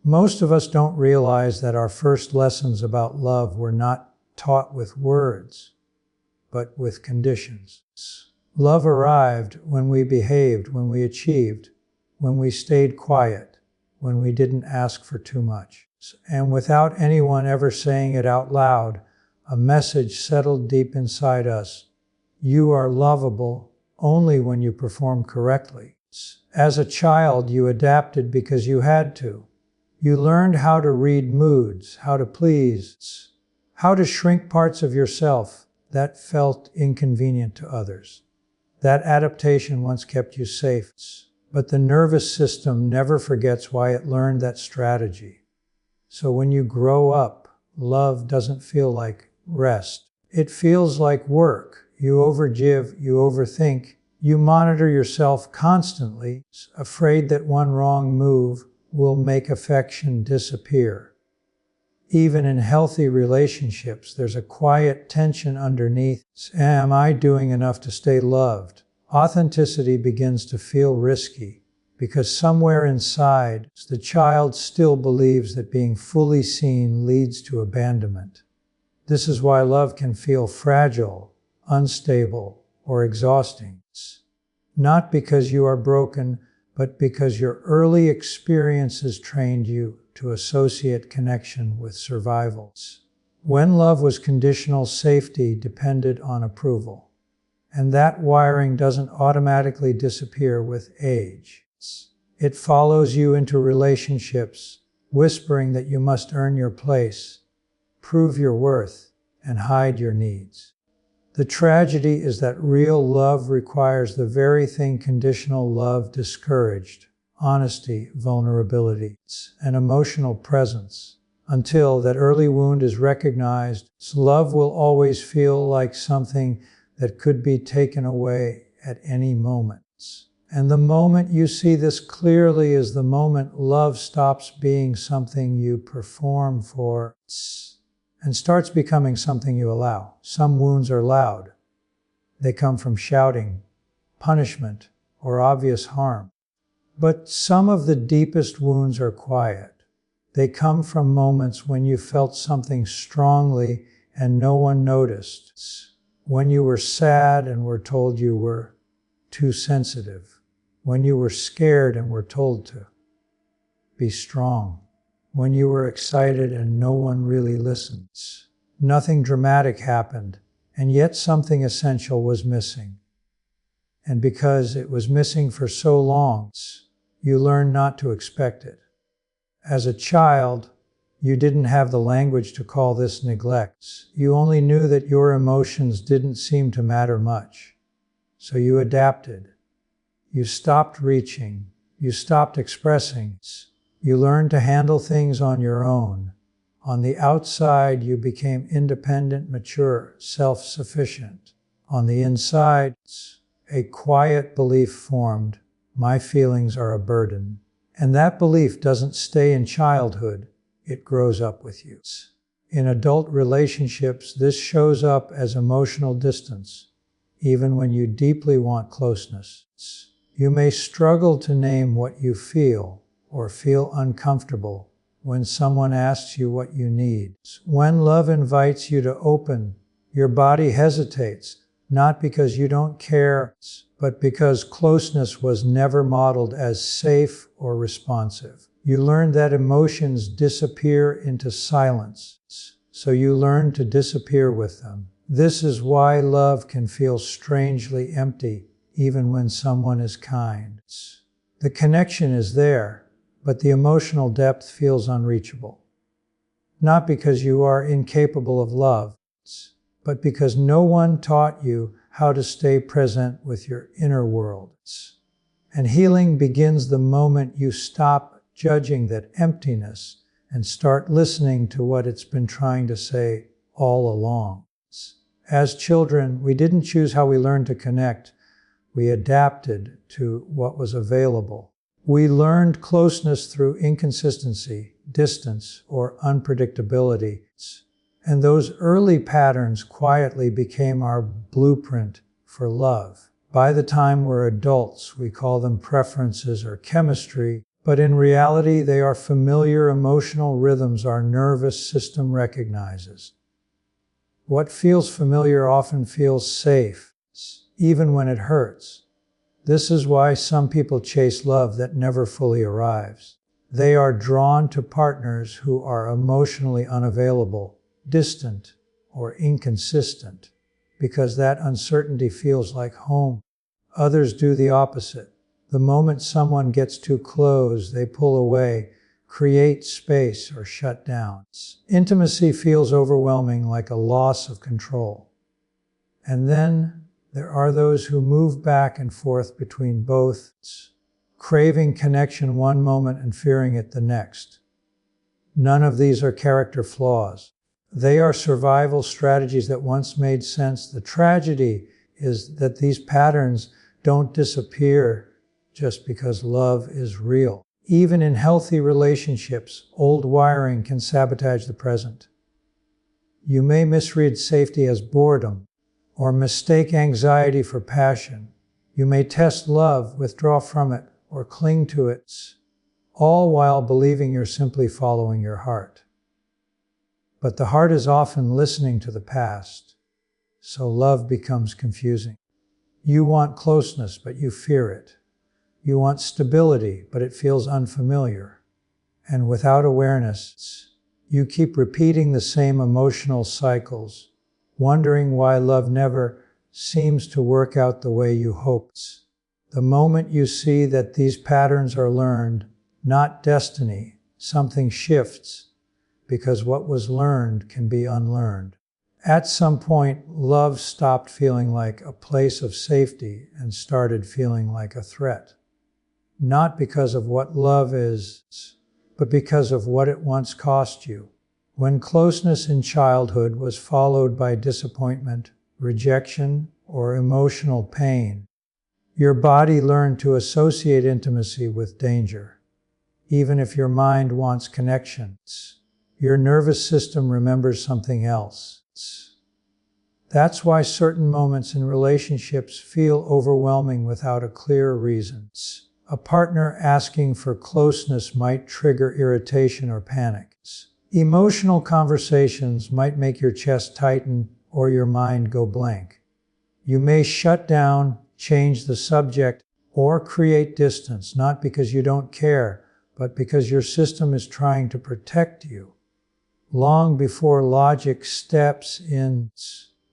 Most of us don't realize that our first lessons about love were not taught with words, but with conditions. Love arrived when we behaved, when we achieved, when we stayed quiet, when we didn't ask for too much. And without anyone ever saying it out loud, a message settled deep inside us. You are lovable only when you perform correctly. As a child, you adapted because you had to. You learned how to read moods, how to please, how to shrink parts of yourself that felt inconvenient to others. That adaptation once kept you safe, but the nervous system never forgets why it learned that strategy. So when you grow up, love doesn't feel like rest. It feels like work. You overgive, you overthink, you monitor yourself constantly, afraid that one wrong move will make affection disappear. Even in healthy relationships, there's a quiet tension underneath. Am I doing enough to stay loved? Authenticity begins to feel risky because somewhere inside, the child still believes that being fully seen leads to abandonment. This is why love can feel fragile, unstable, or exhausting. Not because you are broken, but because your early experiences trained you to associate connection with survival. When love was conditional, safety depended on approval. And that wiring doesn't automatically disappear with age. It follows you into relationships, whispering that you must earn your place, prove your worth, and hide your needs. The tragedy is that real love requires the very thing conditional love discouraged: honesty, vulnerability, and emotional presence. Until that early wound is recognized, love will always feel like something that could be taken away at any moment. And the moment you see this clearly is the moment love stops being something you perform for and starts becoming something you allow. Some wounds are loud. They come from shouting, punishment, or obvious harm. But some of the deepest wounds are quiet. They come from moments when you felt something strongly and no one noticed. When you were sad and were told you were too sensitive. When you were scared and were told to be strong. When you were excited and no one really listened. Nothing dramatic happened, and yet something essential was missing. And because it was missing for so long, you learned not to expect it. As a child, you didn't have the language to call this neglect. You only knew that your emotions didn't seem to matter much. So you adapted. You stopped reaching. You stopped expressing. You learned to handle things on your own. On the outside, you became independent, mature, self-sufficient. On the inside, a quiet belief formed: my feelings are a burden. And that belief doesn't stay in childhood, it grows up with you. In adult relationships, this shows up as emotional distance, even when you deeply want closeness. You may struggle to name what you feel, or feel uncomfortable when someone asks you what you need. When love invites you to open, your body hesitates, not because you don't care, but because closeness was never modeled as safe or responsive. You learn that emotions disappear into silence, so you learn to disappear with them. This is why love can feel strangely empty, even when someone is kind. The connection is there, but the emotional depth feels unreachable. Not because you are incapable of love, but because no one taught you how to stay present with your inner world. And healing begins the moment you stop judging that emptiness and start listening to what it's been trying to say all along. As children, we didn't choose how we learned to connect. We adapted to what was available. We learned closeness through inconsistency, distance, or unpredictability. And those early patterns quietly became our blueprint for love. By the time we're adults, we call them preferences or chemistry, But in reality, they are familiar emotional rhythms our nervous system recognizes. What feels familiar often feels safe, even when it hurts. This is why some people chase love that never fully arrives. They are drawn to partners who are emotionally unavailable, distant, or inconsistent, because that uncertainty feels like home. Others do the opposite. The moment someone gets too close, they pull away, create space, or shut down. Intimacy feels overwhelming, like a loss of control. And then there are those who move back and forth between both, craving connection one moment and fearing it the next. None of these are character flaws. They are survival strategies that once made sense. The tragedy is that these patterns don't disappear just because love is real. Even in healthy relationships, old wiring can sabotage the present. You may misread safety as boredom, or mistake anxiety for passion. You may test love, withdraw from it, or cling to it, all while believing you're simply following your heart. But the heart is often listening to the past, so love becomes confusing. You want closeness, but you fear it. You want stability, but it feels unfamiliar. And without awareness, you keep repeating the same emotional cycles, wondering why love never seems to work out the way you hoped. The moment you see that these patterns are learned, not destiny, something shifts, because what was learned can be unlearned. At some point, love stopped feeling like a place of safety and started feeling like a threat. Not because of what love is, but because of what it once cost you. When closeness in childhood was followed by disappointment, rejection, or emotional pain, your body learned to associate intimacy with danger. Even if your mind wants connections, your nervous system remembers something else. That's why certain moments in relationships feel overwhelming without a clear reason. A partner asking for closeness might trigger irritation or panic. Emotional conversations might make your chest tighten or your mind go blank. You may shut down, change the subject, or create distance, not because you don't care, but because your system is trying to protect you. Long before logic steps in,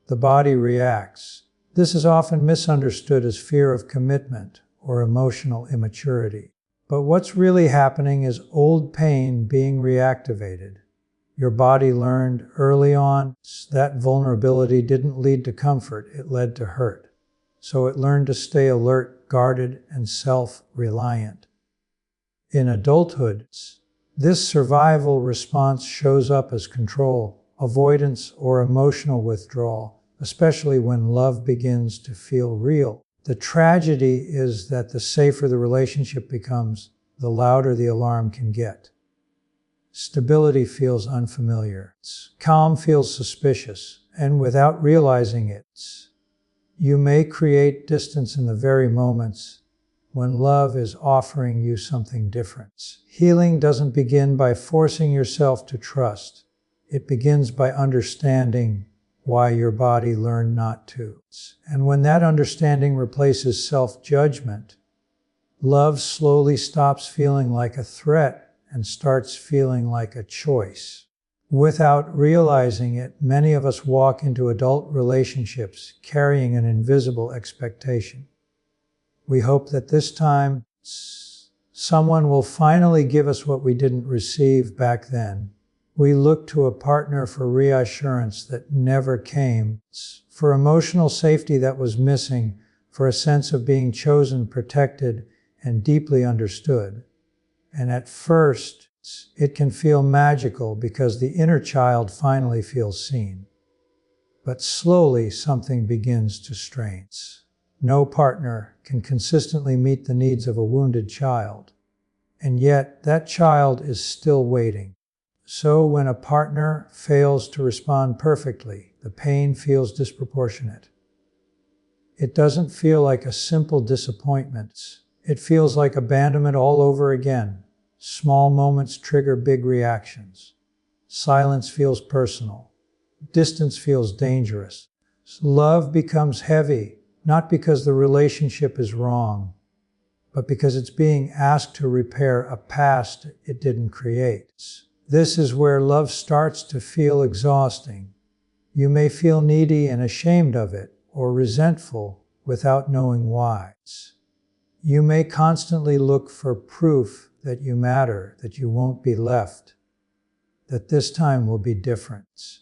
the body reacts. This is often misunderstood as fear of commitment or emotional immaturity. But what's really happening is old pain being reactivated. Your body learned early on that vulnerability didn't lead to comfort, it led to hurt. So it learned to stay alert, guarded, and self-reliant. In adulthood, this survival response shows up as control, avoidance, or emotional withdrawal, especially when love begins to feel real. The tragedy is that the safer the relationship becomes, the louder the alarm can get. Stability feels unfamiliar. Calm feels suspicious, and without realizing it, you may create distance in the very moments when love is offering you something different. Healing doesn't begin by forcing yourself to trust. It begins by understanding why your body learned not to. And when that understanding replaces self-judgment, love slowly stops feeling like a threat and starts feeling like a choice. Without realizing it, many of us walk into adult relationships carrying an invisible expectation. We hope that this time, someone will finally give us what we didn't receive back then. We look to a partner for reassurance that never came, for emotional safety that was missing, for a sense of being chosen, protected, and deeply understood. And at first, it can feel magical because the inner child finally feels seen. But slowly, something begins to strain. No partner can consistently meet the needs of a wounded child. And yet, that child is still waiting. So when a partner fails to respond perfectly, the pain feels disproportionate. It doesn't feel like a simple disappointment. It feels like abandonment all over again, Small moments trigger big reactions. Silence feels personal. Distance feels dangerous. Love becomes heavy, not because the relationship is wrong, but because it's being asked to repair a past it didn't create. This is where love starts to feel exhausting. You may feel needy and ashamed of it, or resentful without knowing why. You may constantly look for proof that you matter, that you won't be left, that this time will be different.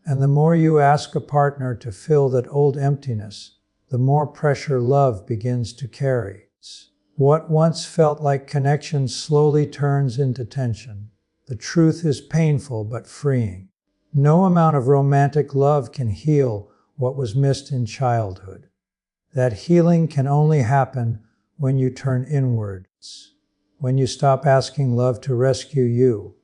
And the more you ask a partner to fill that old emptiness, the more pressure love begins to carry. What once felt like connection slowly turns into tension. The truth is painful but freeing. No amount of romantic love can heal what was missed in childhood. That healing can only happen when you turn inwards, when you stop asking love to rescue you,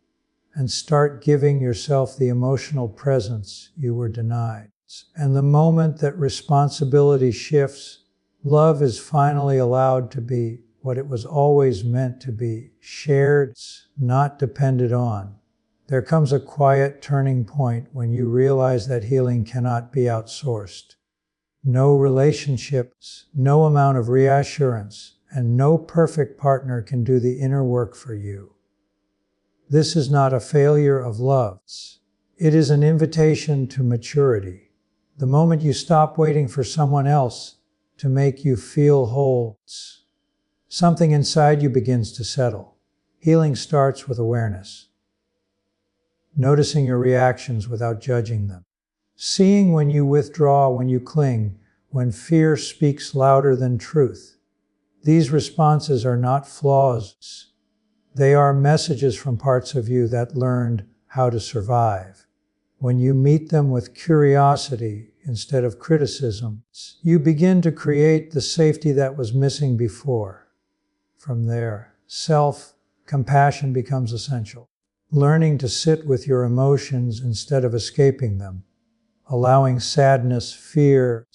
and start giving yourself the emotional presence you were denied. And the moment that responsibility shifts, love is finally allowed to be what it was always meant to be, shared, not depended on. There comes a quiet turning point when you realize that healing cannot be outsourced. No relationships, no amount of reassurance, and no perfect partner can do the inner work for you. This is not a failure of love. It is an invitation to maturity. The moment you stop waiting for someone else to make you feel whole, something inside you begins to settle. Healing starts with awareness. Noticing your reactions without judging them. Seeing when you withdraw, when you cling, when fear speaks louder than truth. These responses are not flaws. They are messages from parts of you that learned how to survive. When you meet them with curiosity instead of criticism, you begin to create the safety that was missing before. From there, self-compassion becomes essential. Learning to sit with your emotions instead of escaping them. Allowing sadness, fear,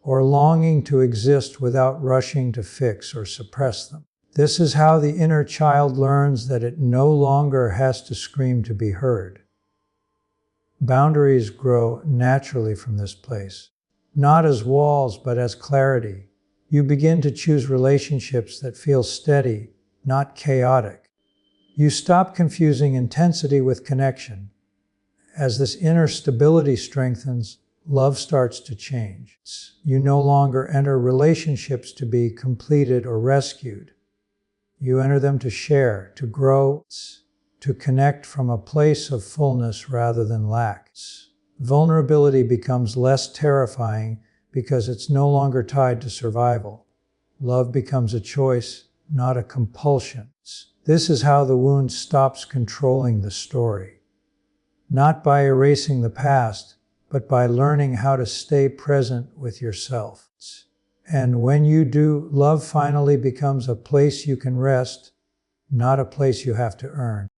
or longing to exist without rushing to fix or suppress them. This is how the inner child learns that it no longer has to scream to be heard. Boundaries grow naturally from this place. Not as walls, but as clarity. You begin to choose relationships that feel steady, not chaotic. You stop confusing intensity with connection. As this inner stability strengthens, love starts to change. You no longer enter relationships to be completed or rescued. You enter them to share, to grow, to connect from a place of fullness rather than lack. Vulnerability becomes less terrifying because it's no longer tied to survival. Love becomes a choice, not a compulsion. This is how the wound stops controlling the story. Not by erasing the past, but by learning how to stay present with yourself. And when you do, love finally becomes a place you can rest, not a place you have to earn.